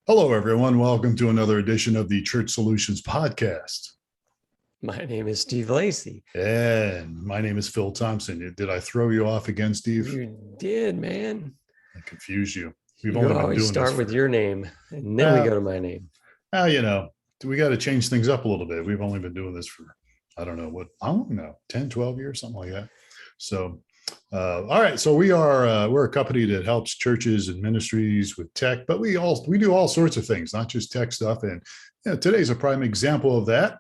Hello, everyone. Welcome to another edition of the Church Solutions Podcast. My name is Steve Lacy. And my name is Phil Thompson. Did I throw you off again, Steve? You did, man. I confused you. We've only been doing start with your name, and then we go to my name. We got to change things up a little bit. We've only been doing this for, I don't know, 10, 12 years, something like that. So, all right. So we're a company that helps churches and ministries with tech, but we do all sorts of things, not just tech stuff. And today's a prime example of that.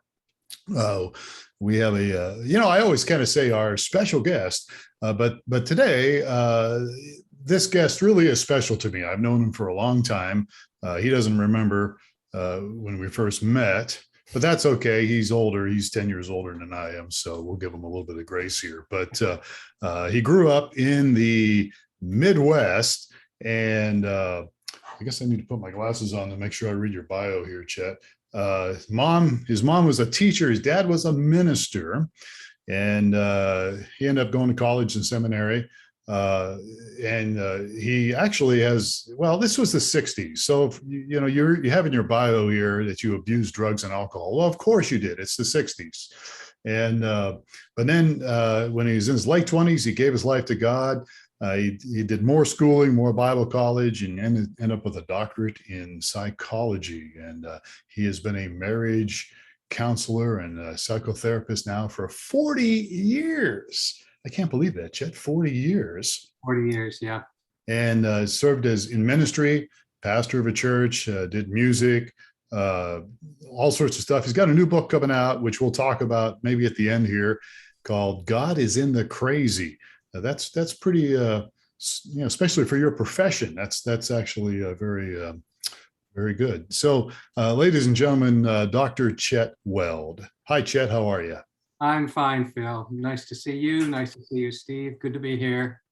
We have I always kind of say our special guest, but today, this guest really is special to me. I've known him for a long time. He doesn't remember when we first met, but that's okay. He's older. He's 10 years older than I am, so we'll give him a little bit of grace here. But he grew up in the Midwest, and I guess I need to put my glasses on to make sure I read your bio here, Chet. His mom was a teacher. His dad was a minister, and he ended up going to college and seminary. He actually has, this was the 60s. So, you have in your bio here that you abused drugs and alcohol. Well, of course you did. It's the 60s. And, but then when he was in his late 20s, he gave his life to God. He did more schooling, more Bible college, and ended up with a doctorate in psychology. And he has been a marriage counselor and a psychotherapist now for 40 years. I can't believe that, Chet. 40 years. 40 years, yeah. And served as in ministry, pastor of a church, did music, all sorts of stuff. He's got a new book coming out, which we'll talk about maybe at the end here, called God is in the Crazy. That's pretty, especially for your profession. That's actually very, very good. So, ladies and gentlemen, Dr. Chet Weld. Hi, Chet. How are you? I'm fine, Phil. Nice to see you. Nice to see you, Steve. Good to be here.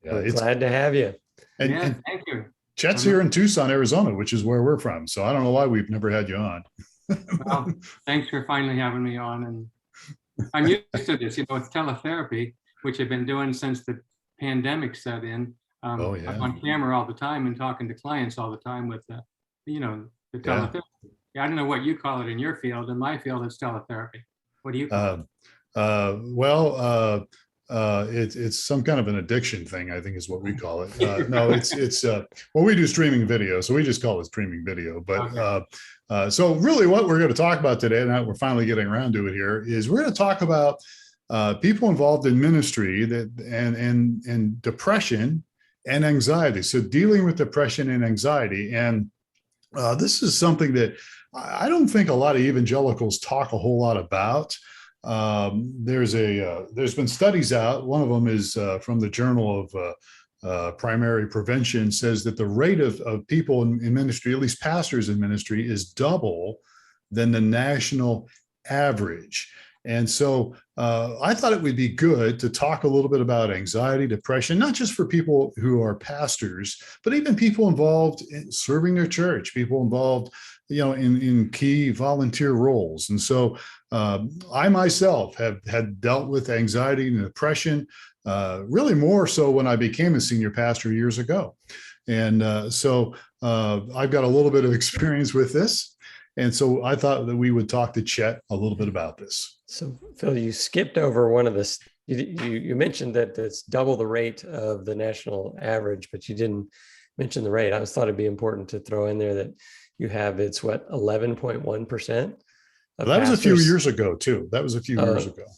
Yeah, glad to have you. And thank you. Chet's here in Tucson, Arizona, which is where we're from. So I don't know why we've never had you on. Well, thanks for finally having me on. And I'm used to this, with teletherapy, which I've been doing since the pandemic set in. I'm on camera all the time and talking to clients all the time with, the teletherapy. Yeah, I don't know what you call it in your field. In my field, it's teletherapy. What do you call it? It's some kind of an addiction thing, I think is what we call it. No, it's we do streaming video, so we just call it streaming video. But okay. So really what we're going to talk about today, and we're finally getting around to it here, is we're going to talk about people involved in ministry and depression and anxiety. So dealing with depression and anxiety. And this is something that I don't think a lot of evangelicals talk a whole lot about. There's been studies out. One of them is from the Journal of Primary Prevention, says that the rate of people in ministry, at least pastors in ministry, is double than the national average. And so I thought it would be good to talk a little bit about anxiety, depression, not just for people who are pastors, but even people involved in serving their church, people involved in key volunteer roles. And so I myself had dealt with anxiety and depression, really more so when I became a senior pastor years ago. And so I've got a little bit of experience with this. And so I thought that we would talk to Chet a little bit about this. So Phil, you skipped over one of this. You mentioned that it's double the rate of the national average, but you didn't mention the rate. I thought it'd be important to throw in there that you have, it's 11.1%. That was a few years ago too.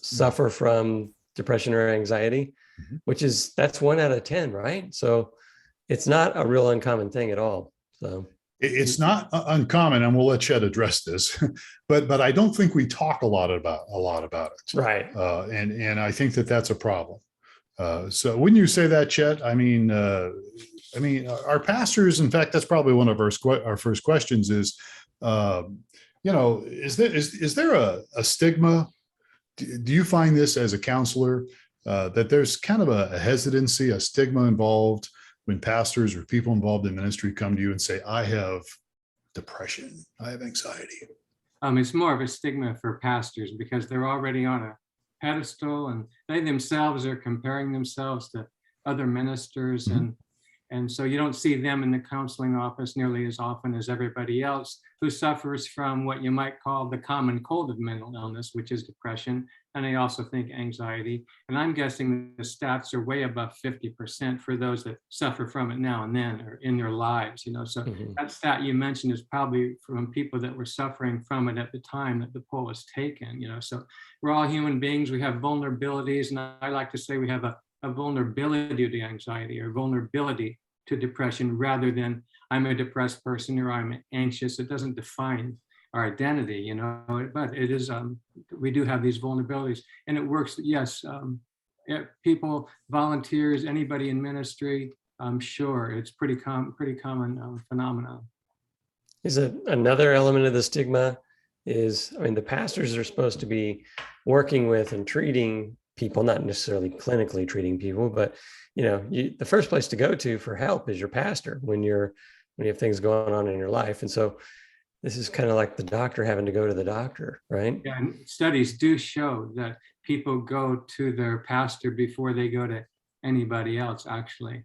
Suffer from depression or anxiety, that's 1 out of 10, right? So it's not a real uncommon thing at all. So it's not uncommon, and we'll let Chet address this, but I don't think we talk a lot about it. Right. And I think that's a problem. So wouldn't you say that, Chet? I mean, our pastors, in fact, that's probably one of our first questions is, is there a stigma? Do you find this as a counselor, that there's kind of a hesitancy, a stigma involved when pastors or people involved in ministry come to you and say, I have depression, I have anxiety? It's more of a stigma for pastors because they're already on a pedestal and they themselves are comparing themselves to other ministers. And so you don't see them in the counseling office nearly as often as everybody else who suffers from what you might call the common cold of mental illness, which is depression. And I also think anxiety. And I'm guessing the stats are way above 50% for those that suffer from it now and then or in their lives, you know. So that stat you mentioned is probably from people that were suffering from it at the time that the poll was taken, you know. So we're all human beings. We have vulnerabilities. And I like to say we have a vulnerability to anxiety or vulnerability to depression rather than I'm a depressed person or I'm anxious. It doesn't define our identity, you know, but it is, we do have these vulnerabilities and it works. Yes. People, volunteers, anybody in ministry, I'm sure it's pretty common phenomenon. Is it another element of the stigma is, I mean, the pastors are supposed to be working with and treating people, not necessarily clinically treating people, but you know, the first place to go to for help is your pastor when you have things going on in your life. And so this is kind of like the doctor having to go to the doctor, right? Yeah, and studies do show that people go to their pastor before they go to anybody else, actually.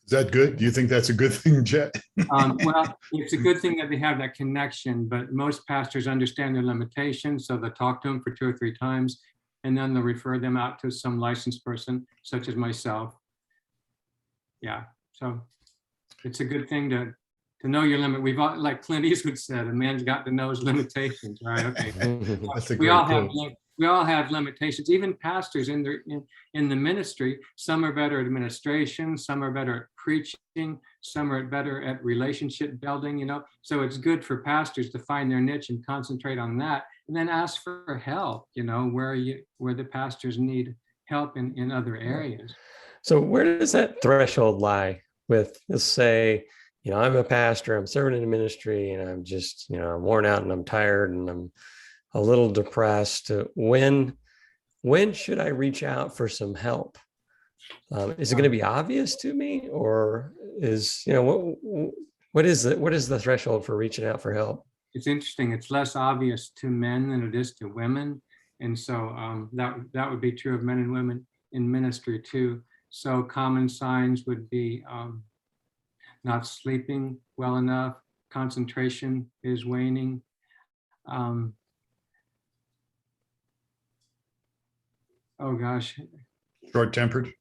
Is that good? Do you think that's a good thing, Chet? Well, it's a good thing that they have that connection, but most pastors understand their limitations, so they'll talk to them for 2 or 3 times, and then they'll refer them out to some licensed person, such as myself. Yeah, so it's a good thing to know your limit. We've all, like Clint Eastwood said, a man's got to know his limitations, right? Okay. That's a we great all quote. have limitations. Even pastors in the ministry, some are better at administration, some are better at preaching, some are better at relationship building, you know. So it's good for pastors to find their niche and concentrate on that, and then ask for help, you know, where the pastors need help in other areas. So where does that threshold lie with, let's say, you know, I'm a pastor, I'm serving in a ministry, and I'm just, you know, I'm worn out and I'm tired and I'm a little depressed. When should I reach out for some help? Is it going to be obvious to me, or is, you know, what is the threshold for reaching out for help? It's interesting. It's less obvious to men than it is to women. And so that would be true of men and women in ministry too. So common signs would be not sleeping well enough, concentration is waning. Oh gosh. Short-tempered.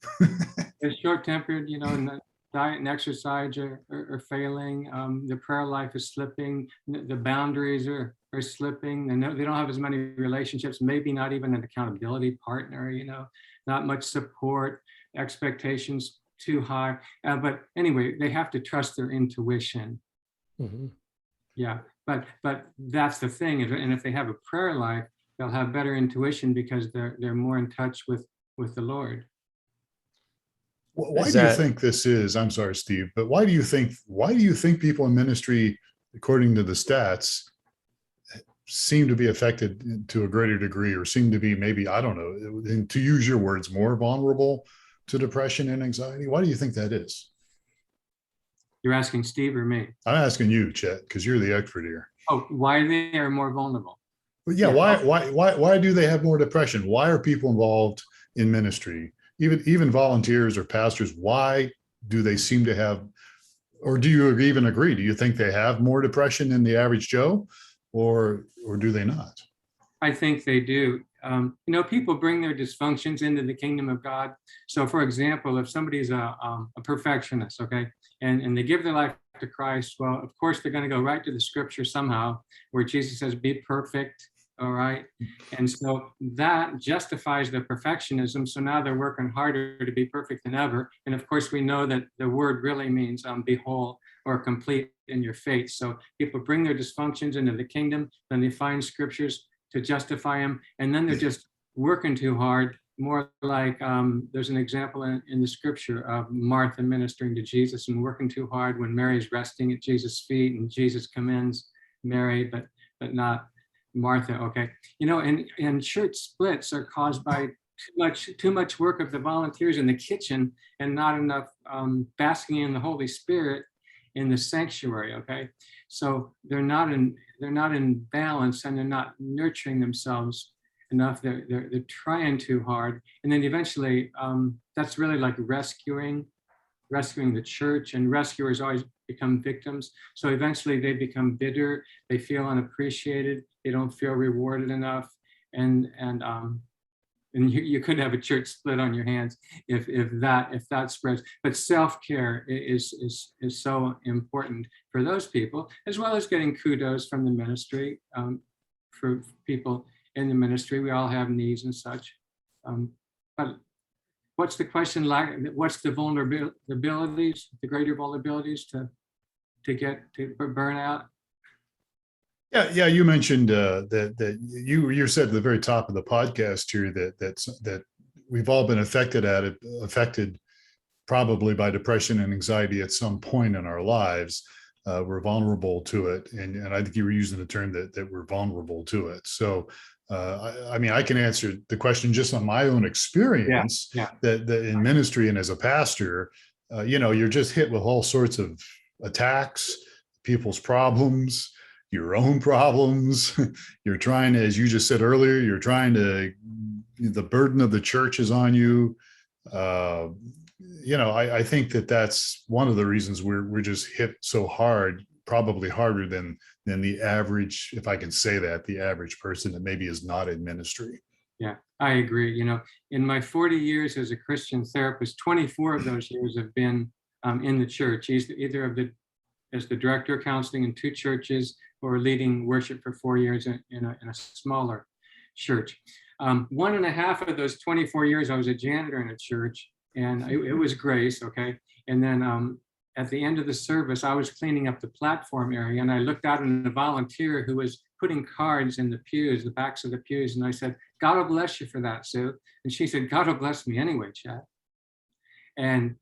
It's short-tempered, you know, and the diet and exercise are failing. The prayer life is slipping. The boundaries are slipping. They don't have as many relationships, maybe not even an accountability partner, you know, not much support, expectations too high. But anyway, they have to trust their intuition. Mm-hmm. Yeah, but that's the thing. And if they have a prayer life, they'll have better intuition because they're more in touch with the Lord. Why do you think this is? I'm sorry, Steve, but why do you think people in ministry, according to the stats, seem to be affected to a greater degree, or seem to be, maybe, I don't know, and to use your words, more vulnerable to depression and anxiety? Why do you think that is? You're asking Steve or me? I'm asking you, Chet, because you're the expert here. Oh, why they are more vulnerable? Well, yeah, why do they have more depression? Why are people involved in ministry, even volunteers or pastors? Why do they seem to have, or do you even agree? Do you think they have more depression than the average Joe, or do they not? I think they do. You know, people bring their dysfunctions into the kingdom of God. So, for example, if somebody's a perfectionist, okay, and they give their life to Christ, well, of course, they're going to go right to the scripture somehow, where Jesus says, "Be perfect." All right. And so that justifies their perfectionism. So now they're working harder to be perfect than ever. And of course, we know that the word really means be whole or complete in your faith. So people bring their dysfunctions into the kingdom, then they find scriptures to justify them. And then they're just working too hard, more like there's an example in the scripture of Martha ministering to Jesus and working too hard when Mary's resting at Jesus' feet and Jesus commends Mary, but not Martha. Okay, you know, and church splits are caused by too much work of the volunteers in the kitchen and not enough basking in the Holy Spirit in the sanctuary. Okay, so they're not in balance, and they're not nurturing themselves enough. They're trying too hard, and then eventually that's really like rescuing rescuing the church, and rescuers always become victims. So eventually they become bitter, they feel unappreciated, they don't feel rewarded enough. And you could have a church split on your hands if that spreads. But self-care is so important for those people, as well as getting kudos from the ministry. For people in the ministry, we all have needs and such. But what's the question like? What's the vulnerabilities, the greater vulnerabilities to get to burnout? Yeah. You mentioned that you said at the very top of the podcast here that we've all been affected probably by depression and anxiety at some point in our lives. We're vulnerable to it, and I think you were using the term that we're vulnerable to it. So, I mean, I can answer the question just on my own experience. Yeah. That in ministry and as a pastor, you're just hit with all sorts of attacks, people's problems, your own problems. You're trying to, as you just said earlier, the burden of the church is on you. I think that's one of the reasons we're just hit so hard, probably harder than the average, if I can say that, the average person that maybe is not in ministry. Yeah, I agree. In my 40 years as a Christian therapist, 24 of those years have been in the church, either as the director of counseling in 2 churches, or leading worship for 4 years in a smaller church. 1.5 of those 24 years, I was a janitor in a church, and it was grace, okay? And then at the end of the service, I was cleaning up the platform area, and I looked out at a volunteer who was putting cards in the pews, the backs of the pews, and I said, "God will bless you for that, Sue." And she said, "God will bless me anyway, Chet." And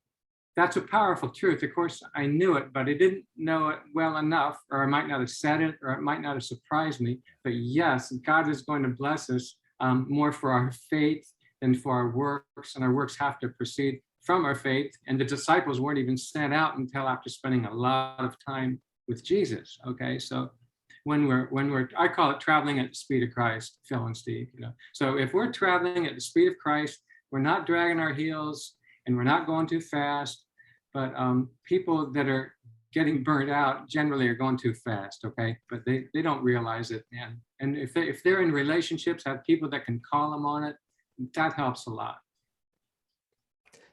that's a powerful truth. Of course, I knew it, but I didn't know it well enough, or I might not have said it, or it might not have surprised me. But yes, God is going to bless us more for our faith than for our works, and our works have to proceed from our faith. And the disciples weren't even sent out until after spending a lot of time with Jesus. Okay, so when we're I call it traveling at the speed of Christ, Phil and Steve. So if we're traveling at the speed of Christ, we're not dragging our heels, and we're not going too fast. But people that are getting burnt out generally are going too fast, okay? But they don't realize it, man. And if they're in relationships, have people that can call them on it, that helps a lot.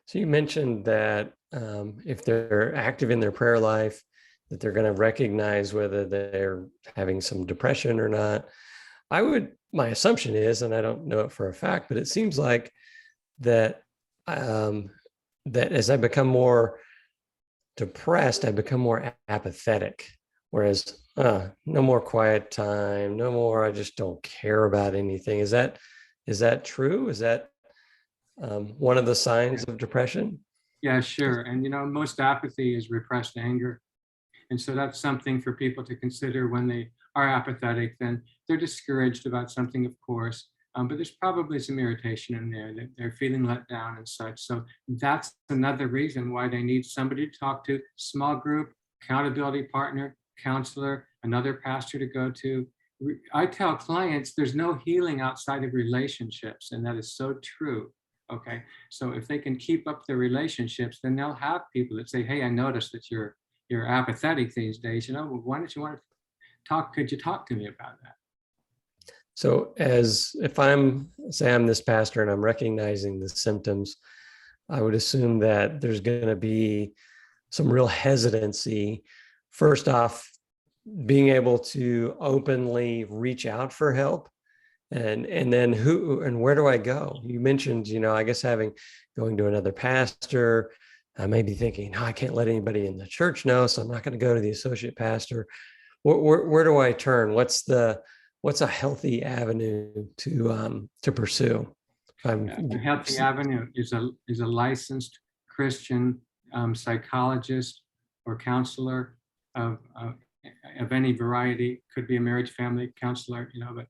So you mentioned that if they're active in their prayer life, that they're going to recognize whether they're having some depression or not. My assumption is, and I don't know it for a fact, but it seems like that that as I become more depressed, I become more apathetic. Whereas no more quiet time, no more, I just don't care about anything. Is that true? Is that one of the signs of depression? Yeah, sure. And most apathy is repressed anger. And so that's something for people to consider when they are apathetic. Then they're discouraged about something, of course. But there's probably some irritation in there, that they're feeling let down and such. So that's another reason why they need somebody to talk to, small group, accountability partner, counselor, another pastor to go to. I tell clients there's no healing outside of relationships, and that is so true. Okay, so if they can keep up the relationships, then they'll have people that say, "Hey, I noticed that you're apathetic these days. Why don't you want to talk? Could you talk to me about that?" So if I'm this pastor and I'm recognizing the symptoms, I would assume that there's going to be some real hesitancy. First off, being able to openly reach out for help, and then who and where do I go? You mentioned, I guess going to another pastor. I may be thinking, no, I can't let anybody in the church know, so I'm not going to go to the associate pastor. Where do I turn? What's a healthy avenue to pursue? A healthy avenue is a licensed Christian psychologist or counselor of any variety. Could be a marriage family counselor, but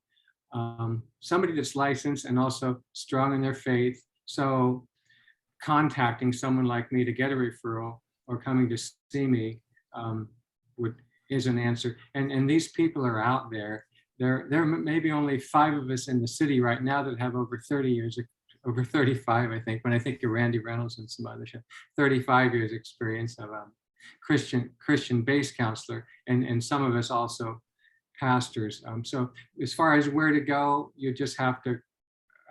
somebody that's licensed and also strong in their faith. So contacting someone like me to get a referral or coming to see me is an answer. And these people are out there. There may be only 5 of us in the city right now that have over 30 years over 35, I think, when I think of Randy Reynolds and some other shit, 35 years experience of Christian-based counselor, and some of us also pastors. So as far as where to go, you just have to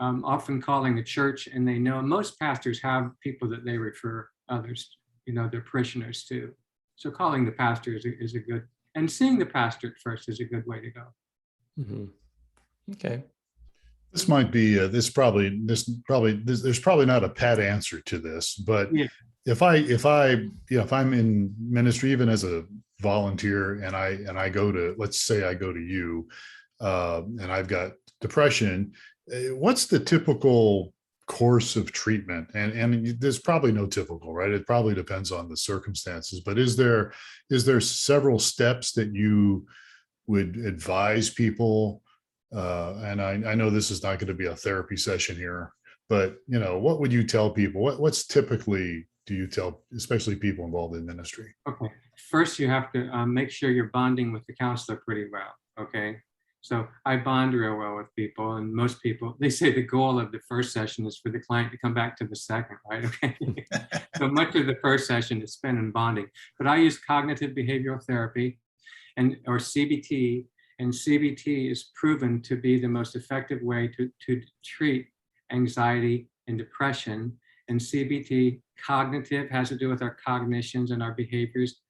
often calling the church, and they know most pastors have people that they refer others, their parishioners to. So calling the pastor is a good, and seeing the pastor at first is a good way to go. Mm-hmm. Okay. This might be there's probably not a pat answer to this, but yeah. if I'm in ministry, even as a volunteer, and I go to, let's say I go to you, and I've got depression, what's the typical course of treatment? And there's probably no typical, right? It probably depends on the circumstances, but is there several steps that you would advise people? And I know this is not going to be a therapy session here, but what would you tell people? What's typically do you tell, especially people involved in ministry? Okay, first you have to make sure you're bonding with the counselor pretty well. Okay, so I bond real well with people, and most people, they say the goal of the first session is for the client to come back to the second, right? Okay, so much of the first session is spent in bonding, but I use cognitive behavioral therapy or CBT. And CBT is proven to be the most effective way to treat anxiety and depression. And CBT, cognitive, has to do with our cognitions and our behaviors.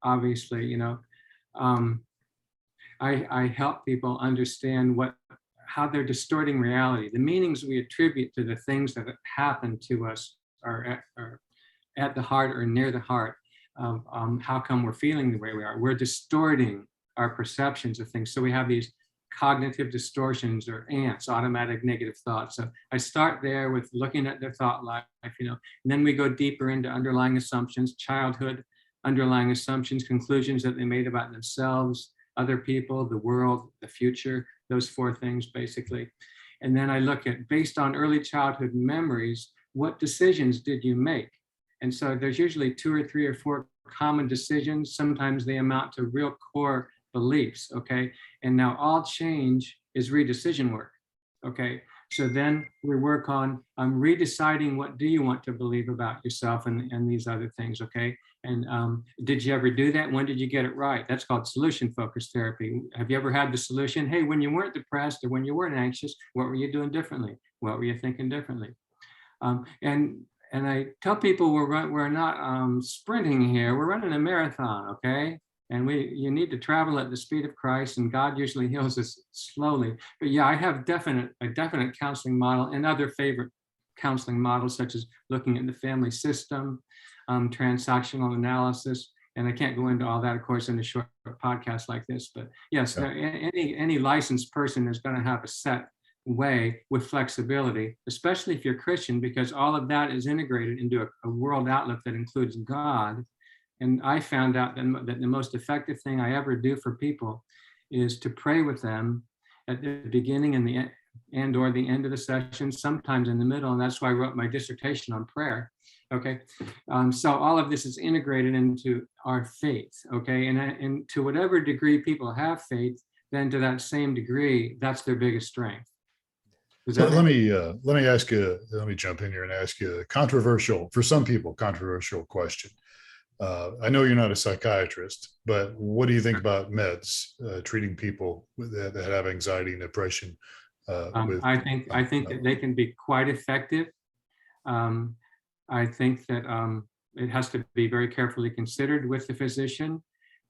Obviously, I help people understand how they're distorting reality. The meanings we attribute to the things that happen to us are at the heart or near the heart of how come we're feeling the way we are. We're distorting our perceptions of things. So we have these cognitive distortions, or ANTs, automatic negative thoughts. So I start there with looking at their thought life, and then we go deeper into underlying assumptions, childhood underlying assumptions, conclusions that they made about themselves, other people, the world, the future, those four things basically. And then I look at, based on early childhood memories, what decisions did you make? And so there's usually 2 or 3 or 4 common decisions. Sometimes they amount to real core beliefs, okay? And now all change is redecision work, okay? So then we work on redeciding, what do you want to believe about yourself and these other things, okay? And did you ever do that? When did you get it right? That's called solution-focused therapy. Have you ever had the solution? Hey, when you weren't depressed or when you weren't anxious, what were you doing differently? What were you thinking differently? And I tell people we're not sprinting here, we're running a marathon, okay? And you need to travel at the speed of Christ, and God usually heals us slowly. But yeah, I have a definite counseling model, and other favorite counseling models, such as looking at the family system, transactional analysis. And I can't go into all that, of course, in a short podcast like this. But yes, any licensed person is going to have a set way with flexibility, especially if you're Christian, because all of that is integrated into a world outlook that includes God. And I found out that the most effective thing I ever do for people is to pray with them at the beginning and the end or the end of the session, sometimes in the middle. And that's why I wrote my dissertation on prayer. Okay. So all of this is integrated into our faith. Okay. And to whatever degree people have faith, then to that same degree, that's their biggest strength. So let me jump in here and ask you a controversial, for some people, controversial question. I know you're not a psychiatrist, but what do you think about meds, treating people that have anxiety and depression? I think that they can be quite effective. I think that it has to be very carefully considered with the physician,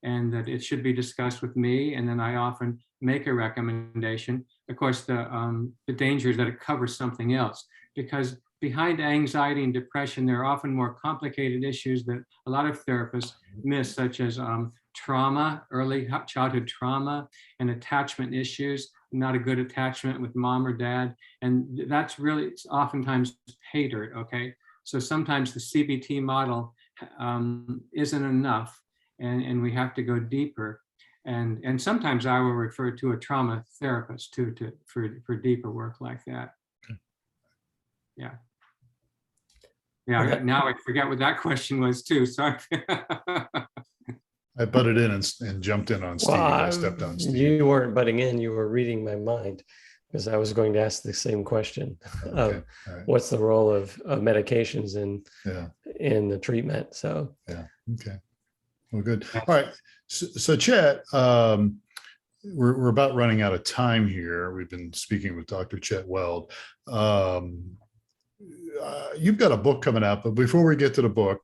and that it should be discussed with me. And then I often make a recommendation. Of course, the danger is that it covers something else, because behind anxiety and depression, there are often more complicated issues that a lot of therapists miss, such as trauma, early childhood trauma, and attachment issues, not a good attachment with mom or dad. And that's really oftentimes patered, okay? So sometimes the CBT model isn't enough, and we have to go deeper. And sometimes I will refer to a trauma therapist too, for deeper work like that. Yeah. Yeah, now I forget what that question was too, sorry. I butted in and jumped in on Steve. I stepped on Steve. You weren't butting in, you were reading my mind. because I was going to ask the same question Okay. of All right. what's the role of medications Yeah. in the treatment. So Yeah. Okay. Well, good. All right. So Chet, we're about running out of time here. We've been speaking with Dr. Chet Weld. You've got a book coming out, but before we get to the book,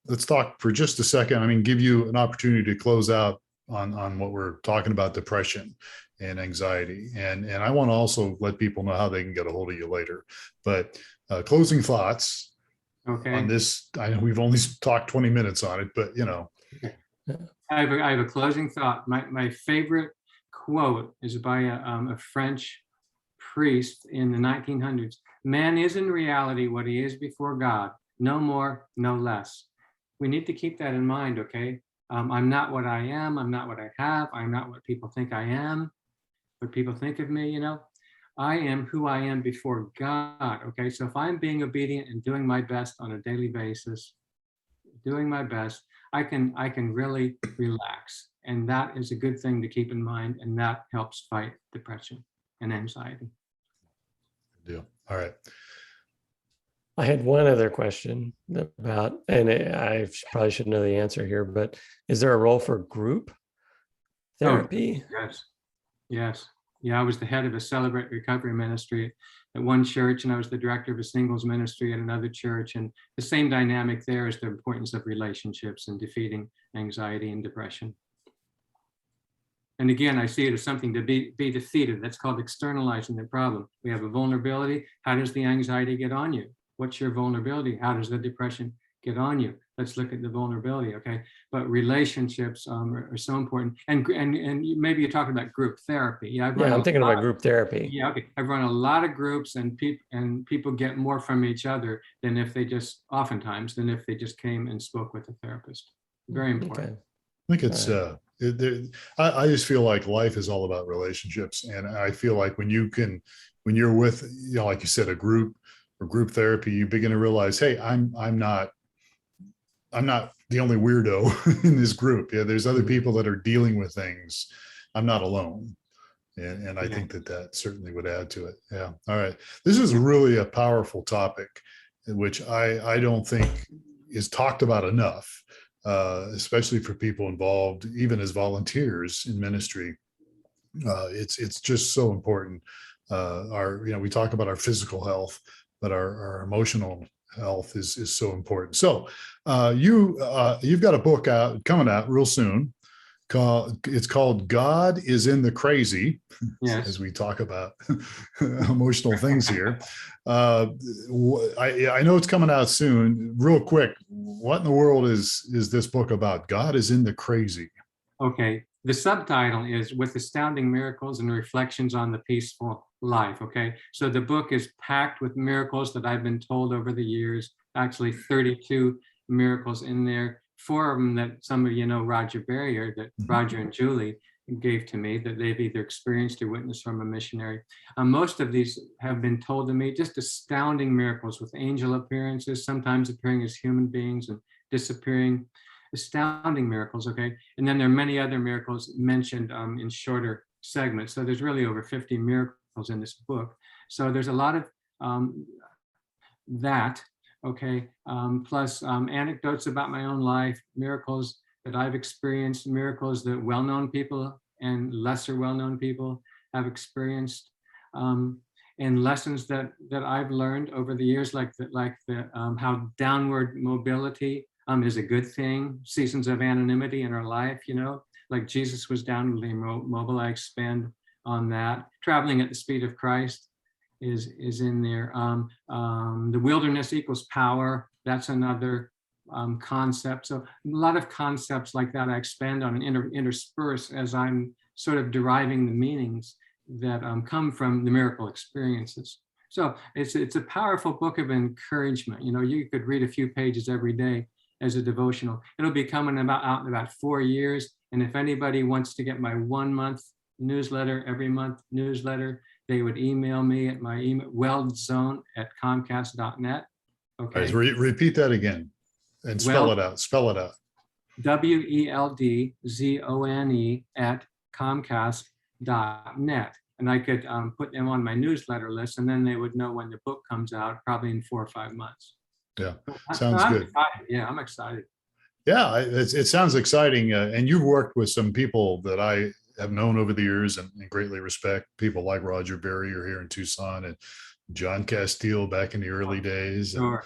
let's talk for just a second. I mean, give you an opportunity to close out on what we're talking about, depression and anxiety. And I want to also let people know how they can get a hold of you later. But closing thoughts on this. I know we've only talked 20 minutes on it, but you know. I have a closing thought. My favorite quote is by a French priest in the 1900s. Man is in reality what he is before God, no more, no less. We need to keep that in mind, okay? I'm not what I am. I'm not what I have. I'm not what people think I am, what people think of me, you know? I am who I am before God, okay? So if I'm being obedient and doing my best on a daily basis, doing my best, I can really relax. And that is a good thing to keep in mind. And that helps fight depression and anxiety. Good deal. All right. I had one other question about, and I probably should know the answer here, but is there a role for group therapy? Oh, yes. Yes. Yeah, I was the head of a Celebrate Recovery ministry at one church, and I was the director of a singles ministry at another church. And the same dynamic there is the importance of relationships and defeating anxiety and depression. And again, I see it as something to be defeated. That's called externalizing the problem. We have a vulnerability. How does the anxiety get on you? What's your vulnerability? How does the depression get on you? Let's look at the vulnerability, okay? But relationships are so important. And maybe you're talking about group therapy. Yeah, I'm thinking about group therapy. Yeah, okay. I've run a lot of groups, and people get more from each other than if they just, oftentimes, than if they just came and spoke with a therapist. Very important. Okay. I think it's, I just feel like life is all about relationships. And I feel like when you're with, you know, like you said, a group or group therapy, you begin to realize, hey, I'm not the only weirdo in this group. Yeah, there's other people that are dealing with things. I'm not alone. And I think that certainly would add to it. Yeah. All right. This is really a powerful topic, which I don't think is talked about enough, especially for people involved, even as volunteers in ministry. It's just so important. We talk about our physical health, but our emotional health is so important. So you've got a book coming out real soon. It's called God is in the Crazy, yes. As we talk about emotional things here. I know it's coming out soon. Real quick, what in the world is this book about? God is in the Crazy. Okay. The subtitle is With Astounding Miracles and Reflections on the Peaceful Life. Okay. So the book is packed with miracles that I've been told over the years, actually 32 miracles in there. 4 of them that some of you know, Roger Barrier, that Roger and Julie gave to me, that they've either experienced or witnessed from a missionary. Most of these have been told to me, just astounding miracles with angel appearances, sometimes appearing as human beings and disappearing. Astounding miracles, okay? And then there are many other miracles mentioned in shorter segments. So there's really over 50 miracles in this book. So there's a lot of that, okay? Plus anecdotes about my own life, miracles that I've experienced, miracles that well-known people and lesser well-known people have experienced, and lessons that I've learned over the years, like how downward mobility is a good thing. Seasons of anonymity in our life, you know, like Jesus was downwardly mobile. I expand on that. Traveling at the speed of Christ is in there. The wilderness equals power. That's another concept. So a lot of concepts like that I expand on and intersperse as I'm sort of deriving the meanings that come from the miracle experiences. So it's a powerful book of encouragement. You know, you could read a few pages every day as a devotional. It'll be coming out in about 4 years. And if anybody wants to get my 1 month newsletter, every month newsletter, they would email me at my email, weldzone@comcast.net. Okay. Right, repeat that again and spell it out. Spell it out. WELDZONE@comcast.net. and I could put them on my newsletter list, and then they would know when the book comes out, probably in 4 or 5 months. Yeah, So sounds I'm good. excited. Yeah, I'm excited. Yeah, it sounds exciting. And you've worked with some people that I have known over the years and greatly respect. People like Roger Berrier here in Tucson, and John Castile back in the early days, Sure.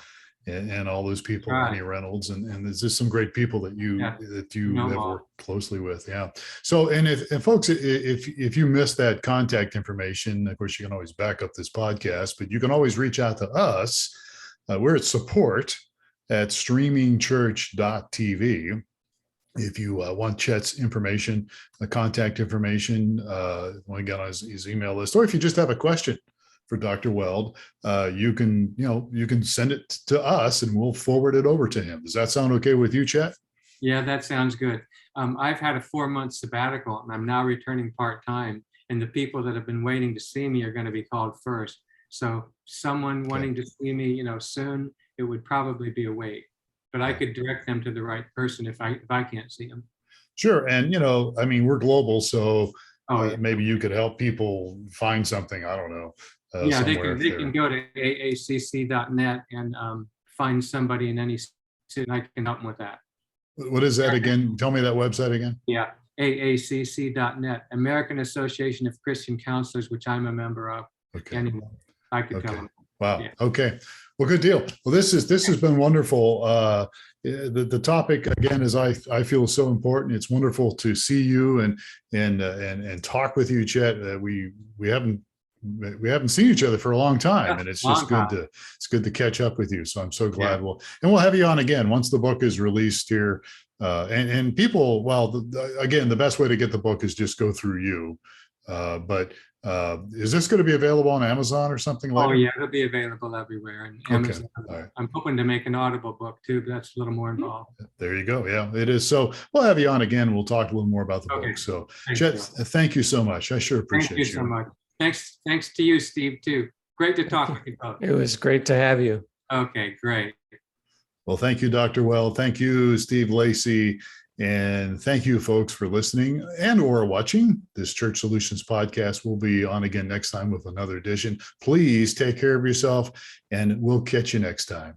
and all those people, Right. Lenny Reynolds, and there's just some great people that you Yeah. have worked closely with. Yeah. So, and if folks, if you missed that contact information, of course, you can always back up this podcast, but you can always reach out to us. We're at support@streamingchurch.tv. If you want Chet's information, contact information, want to get on his email list, or if you just have a question for Dr. Weld, you can send it to us and we'll forward it over to him. Does that sound okay with you, Chet? Yeah, that sounds good. I've had a 4-month sabbatical, and I'm now returning part-time, and the people that have been waiting to see me are going to be called first. So someone wanting to see me, soon, it would probably be a wait, but I could direct them to the right person if I can't see them. Sure. And, I mean, we're global, so yeah. maybe you could help people find something. I don't know. Yeah, they can go to aacc.net and find somebody in any city, and I can help them with that. What is that again? Tell me that website again. Yeah, aacc.net, American Association of Christian Counselors, which I'm a member of. Okay. Anyway, I could tell them. Wow. Yeah. Okay. Well, good deal. Well, this has been wonderful. The topic again is I feel so important. It's wonderful to see you and talk with you, Chet. We haven't seen each other for a long time, and it's just good to catch up with you. So I'm so glad we'll have you on again once the book is released here. And people, well, again, the best way to get the book is just go through you. But is this going to be available on Amazon or something later? Oh yeah, it'll be available everywhere. And Amazon. All right. I'm hoping to make an Audible book too, but that's a little more involved. There you go. Yeah, it is. So we'll have you on again. We'll talk a little more about the book. So Chet, thank you so much. I sure appreciate you. Thank you so much. Thanks to you, Steve, too. Great to talk with you both. It was great to have you. Okay, great. Well, thank you, Dr. Weld. Thank you, Steve Lacy. And thank you, folks, for listening and or watching. This Church Solutions podcast will be on again next time with another edition. Please take care of yourself, and we'll catch you next time.